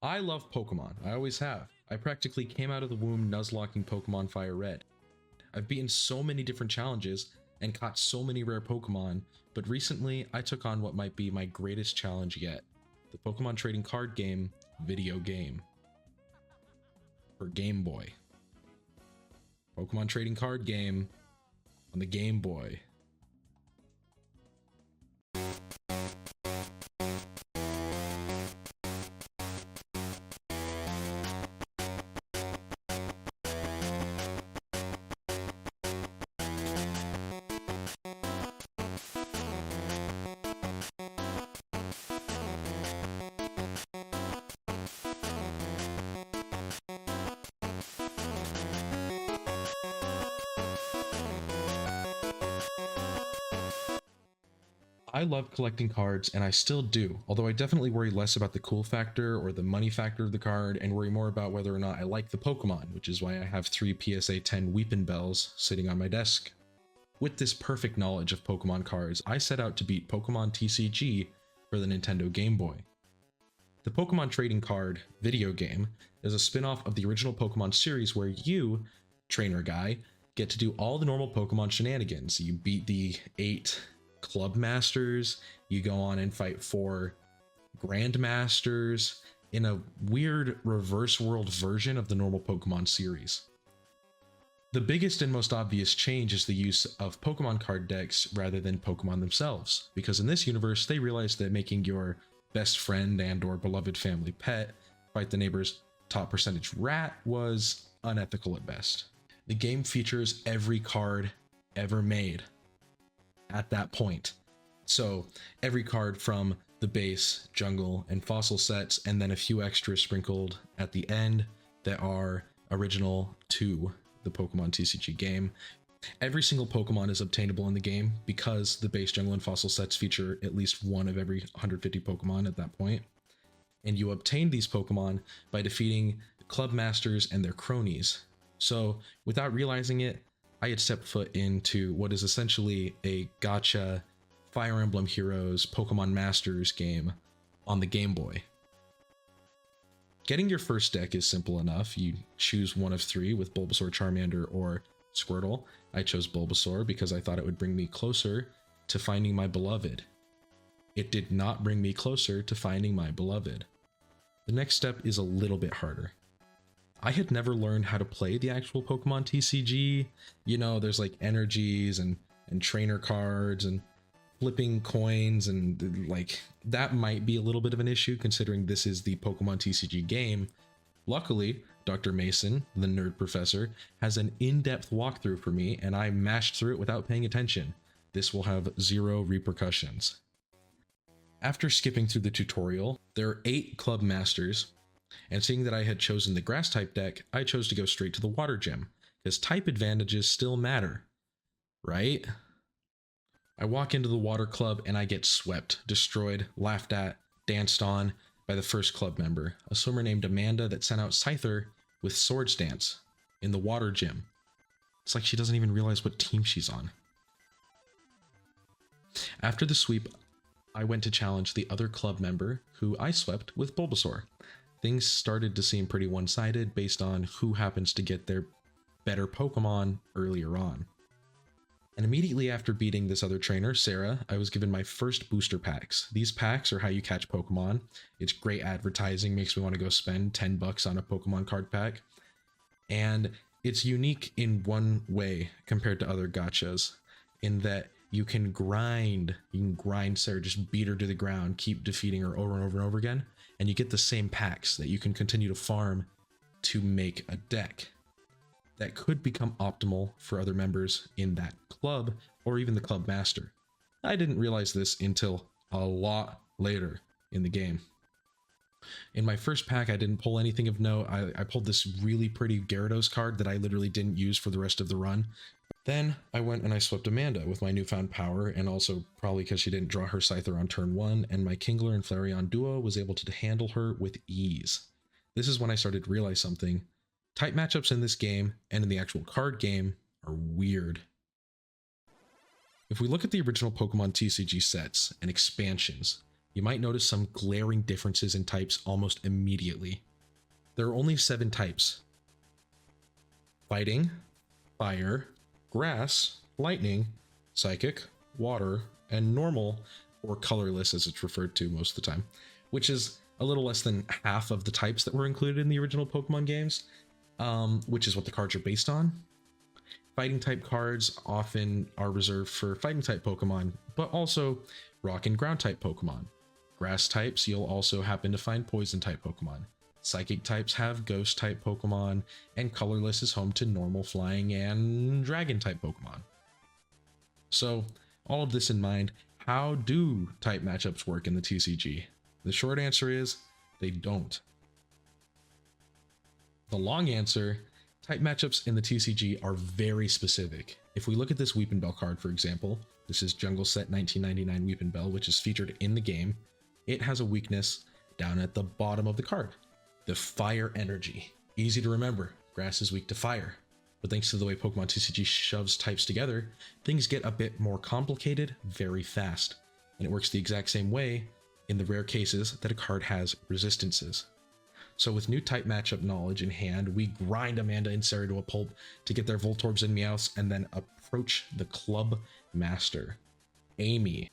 I love Pokemon, I always have. I practically came out of the womb nuzlocking Pokemon Fire Red. I've beaten so many different challenges and caught so many rare Pokemon, but recently I took on what might be my greatest challenge yet, the Pokemon trading card game video game. For Game Boy. Pokemon trading card game on the Game Boy. I love collecting cards, and I still do, although I definitely worry less about the cool factor or the money factor of the card and worry more about whether or not I like the Pokemon, which is why I have 3 PSA 10 Weepin' Bells sitting on my desk. With this perfect knowledge of Pokemon cards, I set out to beat Pokemon TCG for the Nintendo Game Boy. The Pokemon trading card video game is a spin-off of the original Pokemon series where you, trainer guy, get to do all the normal Pokemon shenanigans. You beat the 8 Club Masters, you go on and fight 4 Grandmasters in a weird reverse world version of the normal Pokemon series. The biggest and most obvious change is the use of Pokemon card decks rather than Pokemon themselves, because in this universe they realized that making your best friend and or beloved family pet fight the neighbor's top percentage rat was unethical at best. The game features every card ever made at that point. So every card from the base, jungle, and fossil sets, and then a few extras sprinkled at the end that are original to the Pokemon TCG game. Every single Pokemon is obtainable in the game because the base, jungle, and fossil sets feature at least one of every 150 Pokemon at that point. And you obtain these Pokemon by defeating Club Masters and their cronies. So without realizing it, I had stepped foot into what is essentially a gacha Fire Emblem Heroes Pokemon Masters game on the Game Boy. Getting your first deck is simple enough. You choose one of 3 with Bulbasaur, Charmander, or Squirtle. I chose Bulbasaur because I thought it would bring me closer to finding my beloved. It did not bring me closer to finding my beloved. The next step is a little bit harder. I had never learned how to play the actual Pokemon TCG. You know, there's like energies and trainer cards and flipping coins, and like that might be a little bit of an issue considering this is the Pokemon TCG game. Luckily, Dr. Mason, the nerd professor, has an in-depth walkthrough for me, and I mashed through it without paying attention. This will have 0 repercussions. After skipping through the tutorial, there are 8 Club Masters, and seeing that I had chosen the grass type deck, I chose to go straight to the water gym, because type advantages still matter, right? I walk into the water club and I get swept, destroyed, laughed at, danced on by the first club member, a swimmer named Amanda that sent out Scyther with Swords Dance in the water gym. It's like she doesn't even realize what team she's on. After the sweep, I went to challenge the other club member, who I swept with Bulbasaur. Things started to seem pretty one-sided based on who happens to get their better Pokemon earlier on. And immediately after beating this other trainer, Sarah, I was given my first booster packs. These packs are how you catch Pokemon. It's great advertising, makes me want to go spend $10 on a Pokemon card pack. And it's unique in one way compared to other gachas, in that you can grind Sarah, just beat her to the ground, keep defeating her over and over and over again, and you get the same packs that you can continue to farm to make a deck that could become optimal for other members in that club or even the club master. I didn't realize this until a lot later in the game. In my first pack, I didn't pull anything of note. I pulled this really pretty Gyarados card that I literally didn't use for the rest of the run. Then I went and I swept Amanda with my newfound power, and also probably because she didn't draw her Scyther on turn 1, and my Kingler and Flareon duo was able to handle her with ease. This is when I started to realize something. Type matchups in this game and in the actual card game are weird. If we look at the original Pokemon TCG sets and expansions, you might notice some glaring differences in types almost immediately. There are only 7 types: fighting, fire, grass, lightning, psychic, water, and normal, or colorless as it's referred to most of the time, which is a little less than half of the types that were included in the original Pokemon games, which is what the cards are based on. Fighting type cards often are reserved for fighting type Pokemon, but also rock and ground type Pokemon. Grass types, you'll also happen to find poison type Pokemon. Psychic types have ghost type Pokemon, and colorless is home to normal, flying, and dragon type Pokemon. So, all of this in mind, how do type matchups work in the TCG? The short answer is they don't. The long answer, type matchups in the TCG are very specific. If we look at this Weepinbell card, for example, this is Jungle Set 1999 Weepinbell, which is featured in the game. It has a weakness down at the bottom of the card, the fire energy. Easy to remember, grass is weak to fire. But thanks to the way Pokemon TCG shoves types together, things get a bit more complicated very fast. And it works the exact same way in the rare cases that a card has resistances. So with new type matchup knowledge in hand, we grind Amanda and Sarah to a pulp to get their Voltorbs and Meowths, and then approach the Club Master, Amy.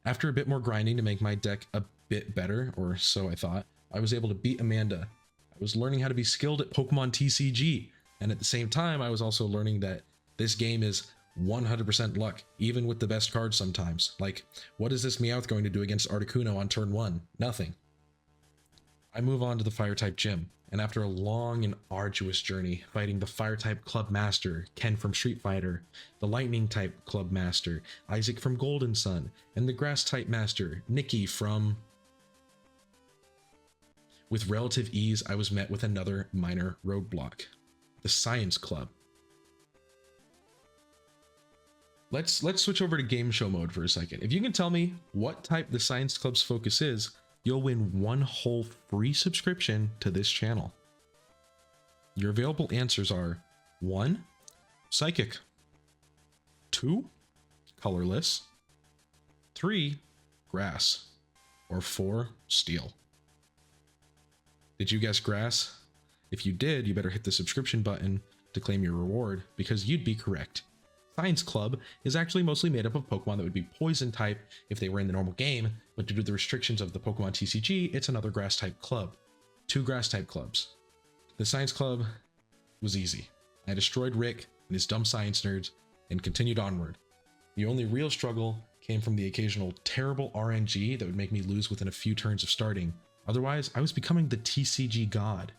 After a bit more grinding to make my deck a bit better, or so I thought, I was able to beat Amanda. I was learning how to be skilled at Pokemon TCG, and at the same time, I was also learning that this game is 100% luck, even with the best cards sometimes. Like, what is this Meowth going to do against Articuno on turn 1? Nothing. I move on to the Fire-type gym, and after a long and arduous journey, fighting the Fire-type Club Master, Ken from Street Fighter, the Lightning-type Club Master, Isaac from Golden Sun, and the Grass-type Master, Nikki from... With relative ease, I was met with another minor roadblock, the Science Club. Let's switch over to game show mode for a second. If you can tell me what type the Science Club's focus is, you'll win one whole free subscription to this channel. Your available answers are 1. Psychic, 2. Colorless, 3. Grass, or 4. Steel. Did you guess grass? If you did, you better hit the subscription button to claim your reward, because you'd be correct. Science Club is actually mostly made up of Pokemon that would be poison type if they were in the normal game, but due to the restrictions of the Pokemon TCG, it's another grass type club. 2 grass type clubs. The Science Club was easy. I destroyed Rick and his dumb science nerds and continued onward. The only real struggle came from the occasional terrible RNG that would make me lose within a few turns of starting. Otherwise, I was becoming the TCG god.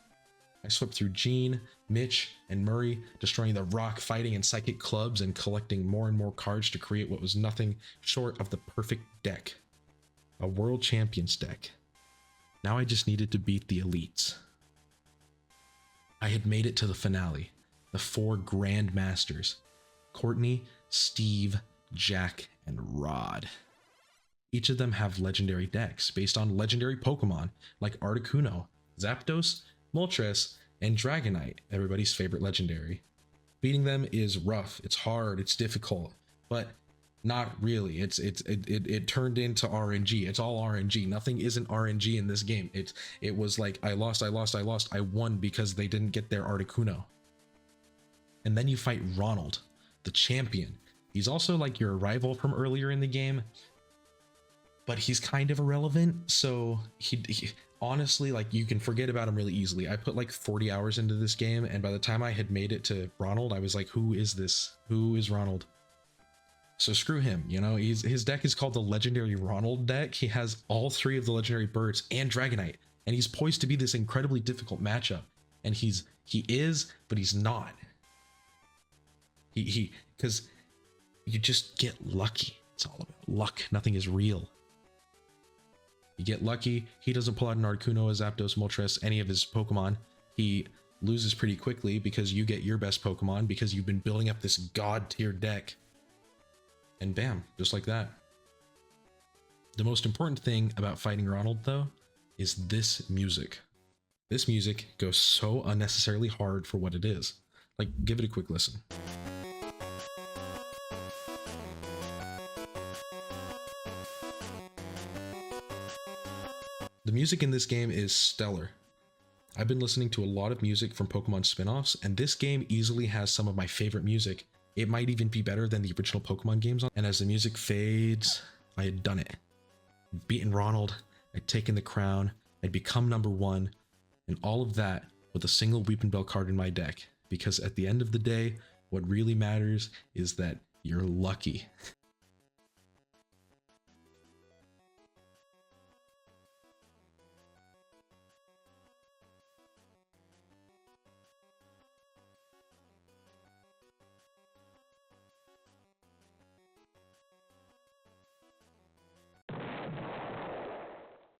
I swept through Gene, Mitch, and Murray, destroying the rock, fighting, and psychic clubs and collecting more and more cards to create what was nothing short of the perfect deck. A World Champions deck. Now I just needed to beat the elites. I had made it to the finale, the 4 Grand Masters: Courtney, Steve, Jack, and Rod. Each of them have legendary decks based on legendary Pokemon like Articuno, Zapdos, Moltres, and Dragonite, everybody's favorite legendary. Beating them is rough, it's hard, it's difficult, but not really. It turned into RNG. It's all RNG. Nothing isn't RNG in this game. It was like I lost. I won because they didn't get their Articuno. And then you fight Ronald, the champion. He's also like your rival from earlier in the game, but he's kind of irrelevant. So he honestly, like, you can forget about him really easily. I put like 40 hours into this game, and by the time I had made it to Ronald, I was like, who is this? Who is Ronald? So screw him, you know. His deck is called the Legendary Ronald deck. He has all 3 of the legendary birds and Dragonite, and he's poised to be this incredibly difficult matchup. And he is, but he's not. Because you just get lucky. It's all about luck. Nothing is real. You get lucky, he doesn't pull out an Articuno, a Zapdos, Moltres, any of his Pokemon. He loses pretty quickly because you get your best Pokemon because you've been building up this god tier deck. And bam, just like that. The most important thing about fighting Ronald, though, is this music. This music goes so unnecessarily hard for what it is. Like, give it a quick listen. music in this game is stellar. I've been listening to a lot of music from Pokemon spin-offs, and this game easily has some of my favorite music. It might even be better than the original Pokemon games. And as the music fades, I had done it. I'd beaten Ronald, I'd taken the crown, I'd become #1, and all of that with a single Weeping Bell card in my deck. Because at the end of the day, what really matters is that you're lucky.